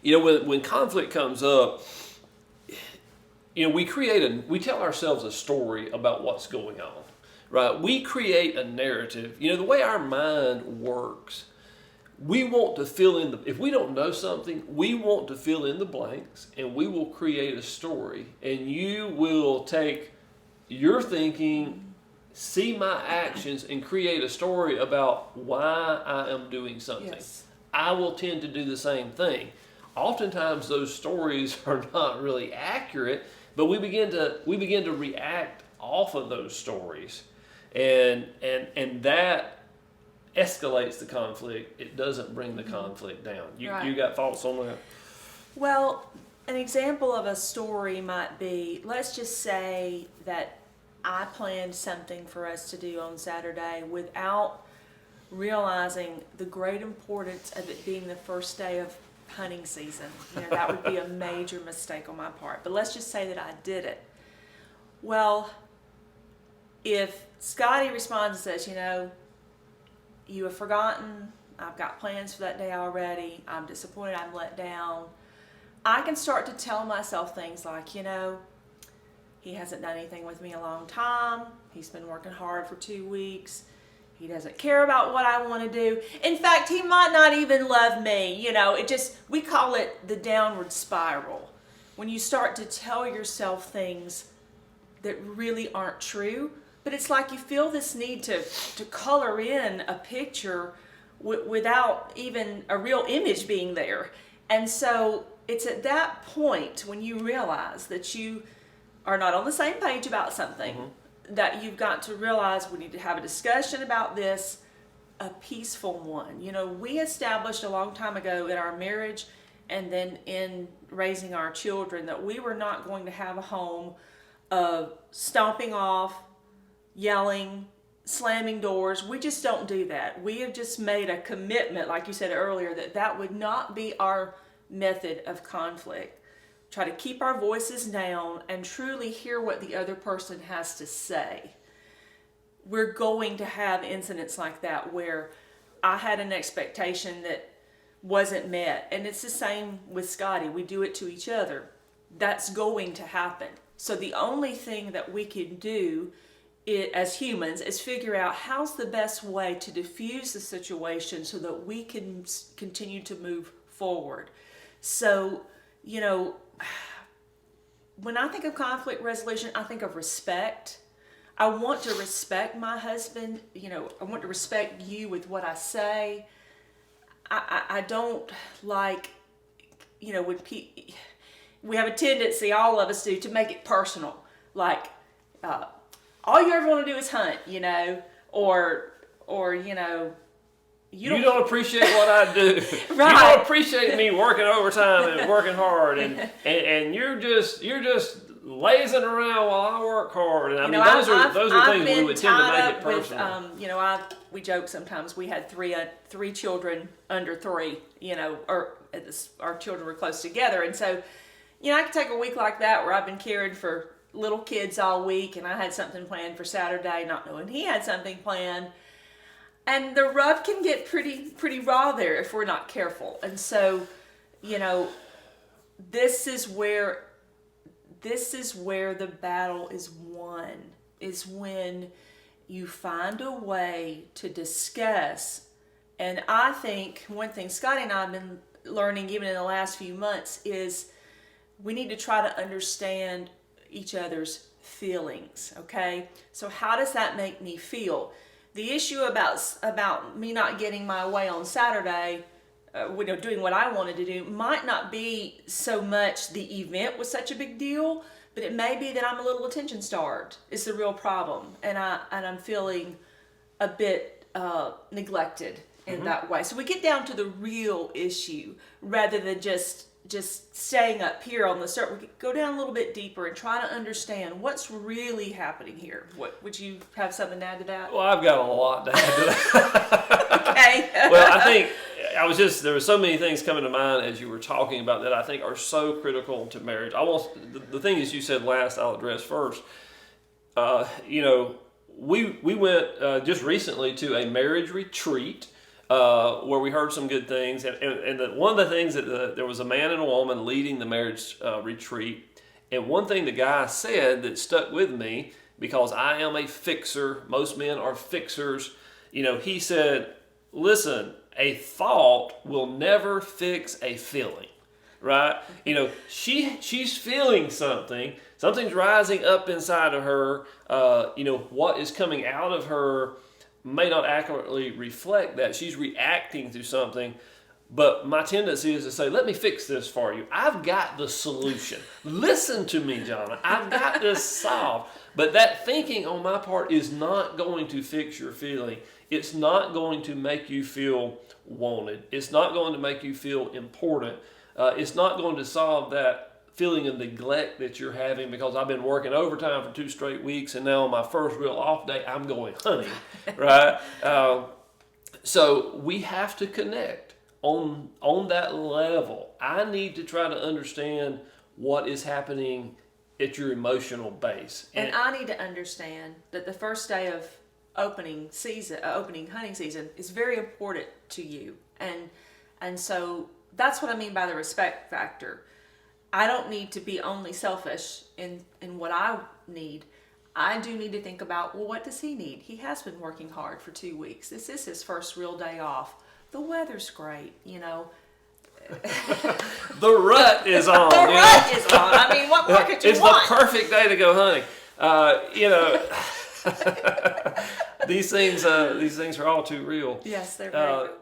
when conflict comes up, we tell ourselves a story about what's going on, right? We create a narrative. The way our mind works, we want to fill in if we don't know something, we want to fill in the blanks, and we will create a story, and you will take your thinking, see my actions, and create a story about why I am doing something. Yes. I will tend to do the same thing. Oftentimes those stories are not really accurate, but we begin to react off of those stories, and that escalates the conflict. It doesn't bring the conflict down. You got thoughts on that? Well, an example of a story might be, let's just say that I planned something for us to do on Saturday without realizing the great importance of it being the first day of hunting season. That would be a major mistake on my part. But let's just say that I did it. Well, if Scotty responds and says, you have forgotten, I've got plans for that day already, I'm disappointed, I'm let down, I can start to tell myself things like, he hasn't done anything with me a long time, he's been working hard for 2 weeks, he doesn't care about what I want to do. In fact, he might not even love me. We call it the downward spiral. When you start to tell yourself things that really aren't true, but it's like you feel this need to color in a picture without even a real image being there. And so it's at that point when you realize that you are not on the same page about something, that you've got to realize we need to have a discussion about this, a peaceful one. We established a long time ago in our marriage and then in raising our children that we were not going to have a home of stomping off, yelling, slamming doors. We just don't do that. We have just made a commitment, like you said earlier, that would not be our method of conflict. Try to keep our voices down and truly hear what the other person has to say. We're going to have incidents like that where I had an expectation that wasn't met. And it's the same with Scotty. We do it to each other. That's going to happen. So the only thing that we can do as humans is figure out how's the best way to diffuse the situation so that we can continue to move forward. So, when I think of conflict resolution, I think of respect. I want to respect my husband. I want to respect you with what I say. I don't like, when we have a tendency, all of us do, to make it personal. Like, all you ever want to do is hunt, or you don't appreciate what I do. Right. You don't appreciate me working overtime and working hard, and you're just lazing around while I work hard. And those are the things we would tend to make it personal. We joke sometimes. We had three children under 3. Our children were close together, and so I could take a week like that where I've been caring for little kids all week, and I had something planned for Saturday, not knowing he had something planned. And the rub can get pretty raw there if we're not careful. And so, this is where the battle is won, is when you find a way to discuss. And I think one thing Scotty and I have been learning even in the last few months is we need to try to understand each other's feelings, okay? So how does that make me feel? The issue about me not getting my way on Saturday, doing what I wanted to do, might not be so much the event was such a big deal, but it may be that I'm a little attention starved. It's the real problem, and I'm feeling a bit neglected in that way. So we get down to the real issue rather than just staying up here on the surface. We go down a little bit deeper and try to understand what's really happening here. What would you have something to add to that? Well, I've got a lot to add to that. Okay. Well, I think there were so many things coming to mind as you were talking about that I think are so critical to marriage. The thing that you said last, I'll address first. We went just recently to a marriage retreat. where we heard some good things. And one of the things that there was a man and a woman leading the marriage retreat. And one thing the guy said that stuck with me, because I am a fixer, most men are fixers. He said, listen, a thought will never fix a feeling, right? She's feeling something. Something's rising up inside of her. What is coming out of her may not accurately reflect that. She's reacting to something. But my tendency is to say, let me fix this for you. I've got the solution. Listen to me, Johnna. I've got this solved. But that thinking on my part is not going to fix your feeling. It's not going to make you feel wanted. It's not going to make you feel important. It's not going to solve that feeling of neglect that you're having because I've been working overtime for 2 straight weeks, and now on my first real off day, I'm going hunting, right? So we have to connect on that level. I need to try to understand what is happening at your emotional base. And I need to understand that the first day of opening hunting season is very important to you. And so that's what I mean by the respect factor. I don't need to be only selfish in what I need. I do need to think about, well, what does he need? He has been working hard for 2 weeks. This is his first real day off. The weather's great, The rut is on. The rut is on. I mean, what more could you want? It's the perfect day to go hunting. These things are all too real. Yes, they're very real.